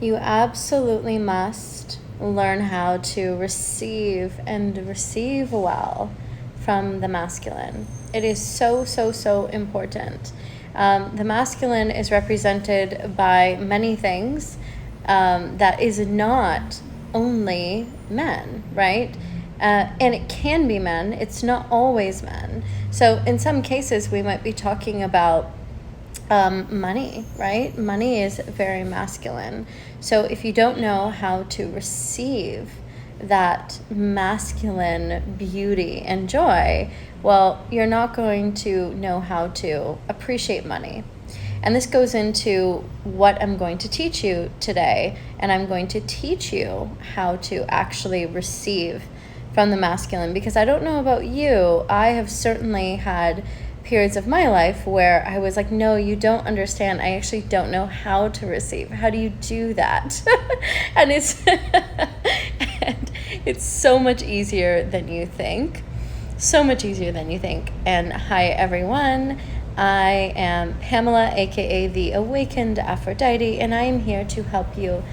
You absolutely must learn how to receive and receive well from the masculine. It is so, so, so important. The masculine is represented by many things that is not only men, right? And it can be men. It's not always men. So in some cases, we might be talking about money, right? Money is very masculine. So if you don't know how to receive that masculine beauty and joy, well, you're not going to know how to appreciate money. And this goes into what I'm going to teach you today. And I'm going to teach you how to actually receive from the masculine, because I don't know about you, I have certainly had periods of my life where I was like, no, you don't understand. I actually don't know how to receive. How do you do that? And it's so much easier than you think. So much easier than you think. And hi, everyone. I am Pamela, aka the Awakened Aphrodite, and I am here to help you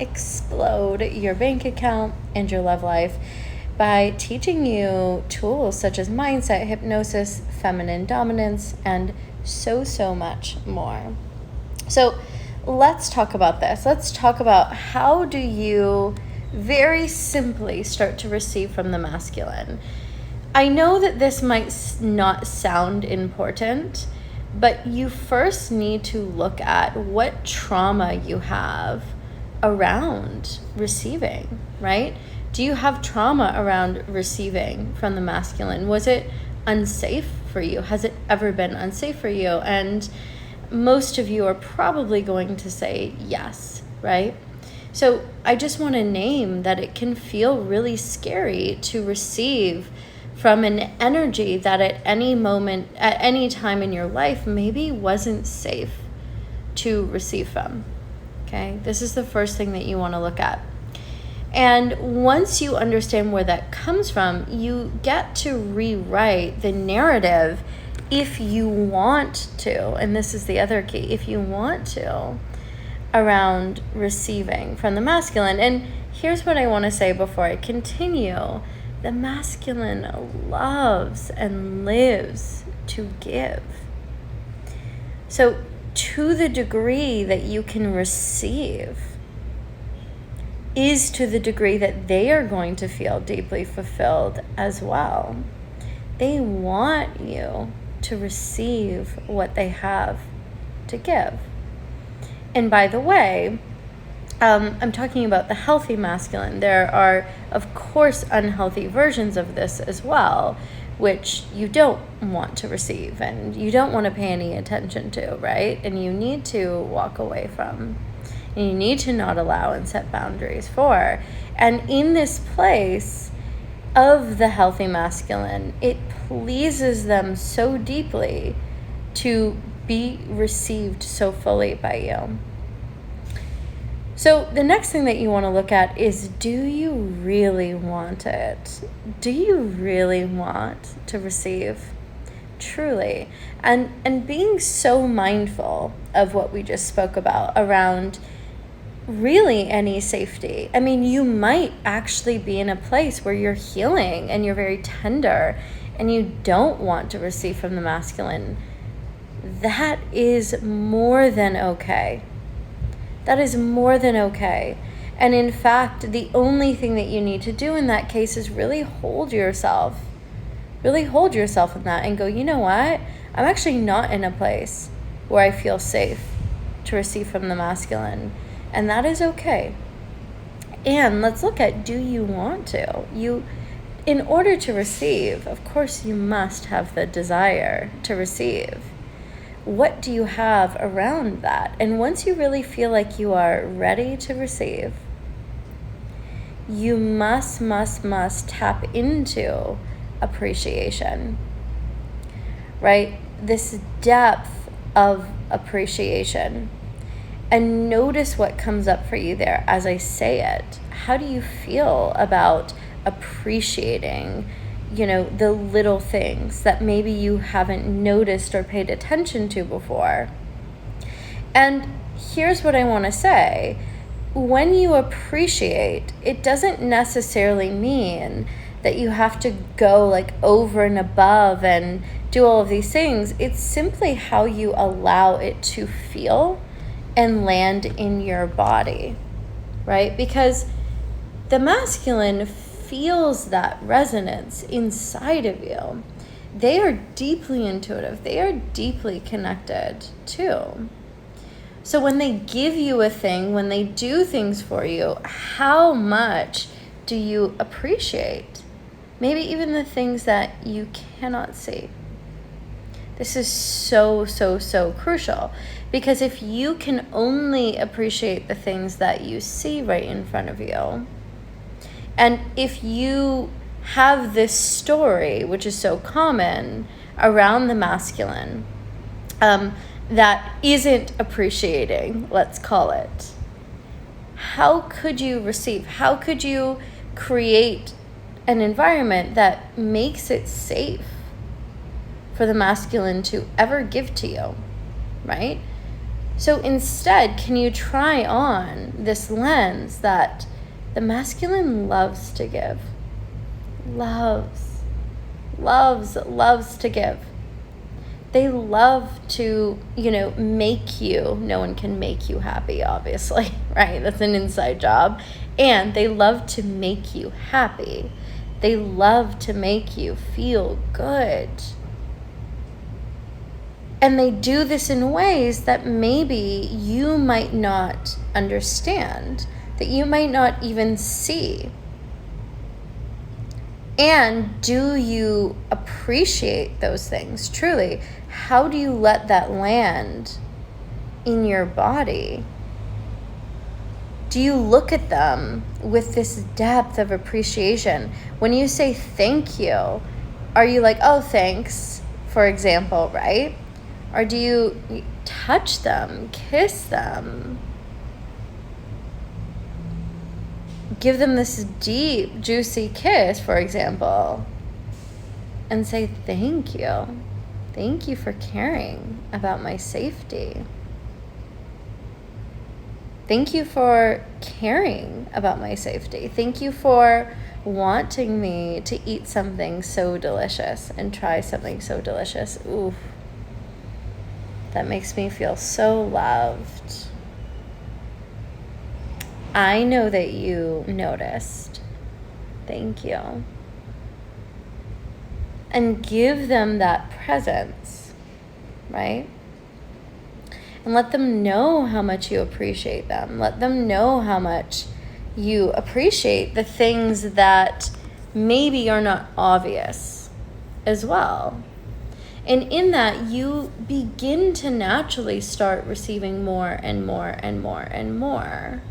explode your bank account and your love life by teaching you tools such as mindset, hypnosis, feminine dominance, and so, so much more. So let's talk about this. Let's talk about how do you very simply start to receive from the masculine. I know that this might not sound important, but you first need to look at what trauma you have around receiving, right? Do you have trauma around receiving from the masculine? Was it unsafe for you? Has it ever been unsafe for you? And most of you are probably going to say yes, right? So I just want to name that it can feel really scary to receive from an energy that at any moment, at any time in your life, maybe wasn't safe to receive from. Okay, this is the first thing that you want to look at. And once you understand where that comes from, you get to rewrite the narrative if you want to, and this is the other key, if you want to, around receiving from the masculine. And here's what I want to say before I continue. The masculine loves and lives to give. So to the degree that you can receive is to the degree that they are going to feel deeply fulfilled as well. They want you to receive what they have to give. And by the way, I'm talking about the healthy masculine. There are, of course, unhealthy versions of this as well, which you don't want to receive and you don't want to pay any attention to, right? And you need to walk away from. And you need to not allow and set boundaries for. And in this place of the healthy masculine, it pleases them so deeply to be received so fully by you. So the next thing that you want to look at is, do you really want it? Do you really want to receive? Truly. And being so mindful of what we just spoke about around really any safety. I mean, you might actually be in a place where you're healing and you're very tender and you don't want to receive from the masculine. That is more than okay. That is more than okay. And in fact, the only thing that you need to do in that case is really hold yourself. Really hold yourself in that and go, you know what? I'm actually not in a place where I feel safe to receive from the masculine. And that is okay. And let's look at, do you want to? In order to receive, of course, you must have the desire to receive. What do you have around that? And once you really feel like you are ready to receive, you must tap into appreciation, right? This depth of appreciation. And notice what comes up for you there as I say it. How do you feel about appreciating, the little things that maybe you haven't noticed or paid attention to before? And here's what I want to say. When you appreciate, it doesn't necessarily mean that you have to go like over and above and do all of these things. It's simply how you allow it to feel and land in your body, right? Because the masculine feels that resonance inside of you. They are deeply intuitive. They are deeply connected too. So when they give you a thing, when they do things for you, how much do you appreciate? Maybe even the things that you cannot see. This is so, so, so crucial, because if you can only appreciate the things that you see right in front of you, and if you have this story, which is so common around the masculine, that isn't appreciating, let's call it, how could you receive? How could you create an environment that makes it safe for the masculine to ever give to you, right? So instead, can you try on this lens that the masculine loves to give? Loves to give. They love to, make you. No one can make you happy, obviously, right? That's an inside job. And they love to make you happy. They love to make you feel good. And they do this in ways that maybe you might not understand, that you might not even see. And do you appreciate those things truly? How do you let that land in your body? Do you look at them with this depth of appreciation? When you say thank you, are you like, oh, thanks, for example, right? Or do you touch them, kiss them, give them this deep, juicy kiss, for example, and say, thank you. Thank you for caring about my safety. Thank you for caring about my safety. Thank you for wanting me to eat something so delicious and try something so delicious. Ooh, that makes me feel so loved. I know that you noticed. Thank you. And give them that presence, right? And let them know how much you appreciate them. Let them know how much you appreciate the things that maybe are not obvious as well. And in that, you begin to naturally start receiving more and more and more and more.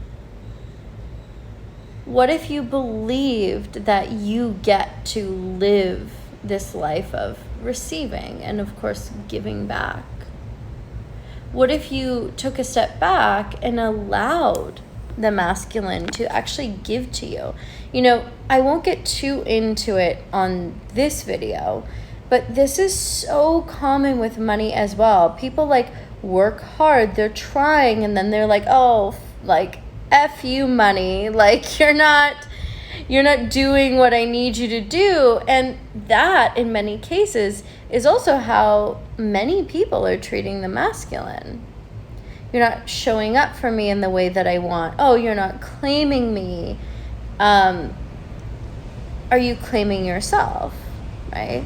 What if you believed that you get to live this life of receiving and, of course, giving back? What if you took a step back and allowed the masculine to actually give to you? I won't get too into it on this video, but this is so common with money as well. People work hard, they're trying, and then they're like, oh, F you, money. You're not doing what I need you to do. And that, in many cases, is also how many people are treating the masculine. You're not showing up for me in the way that I want. Oh, you're not claiming me. Are you claiming yourself, right?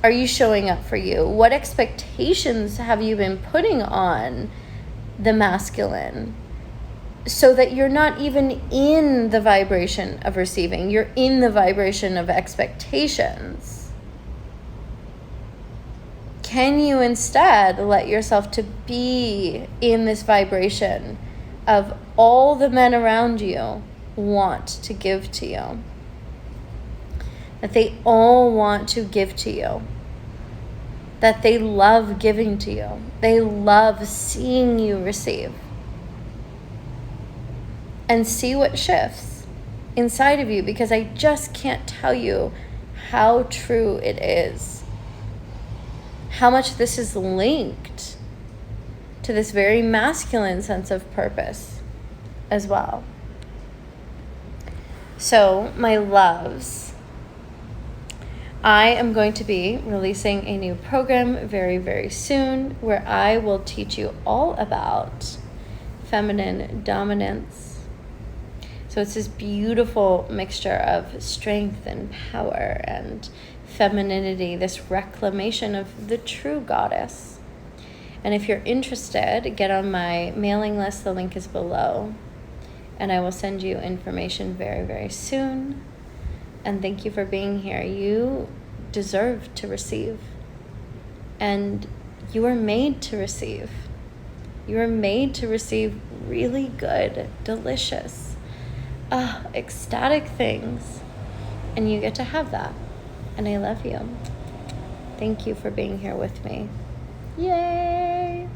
Are you showing up for you? What expectations have you been putting on the masculine so that you're not even in the vibration of receiving? You're in the vibration of expectations. Can you instead let yourself to be in this vibration of all the men around you want to give to you? That they all want to give to you. That they love giving to you. They love seeing you receive. And see what shifts inside of you, because I just can't tell you how true it is. How much this is linked to this very masculine sense of purpose as well. So, my loves, I am going to be releasing a new program very, very soon where I will teach you all about feminine dominance. So it's this beautiful mixture of strength and power and femininity, this reclamation of the true goddess. And if you're interested, get on my mailing list. The link is below. And I will send you information very, very soon. And thank you for being here. You deserve to receive. And you are made to receive. You are made to receive really good, delicious, ecstatic things. And you get to have that. And I love you. Thank you for being here with me. Yay!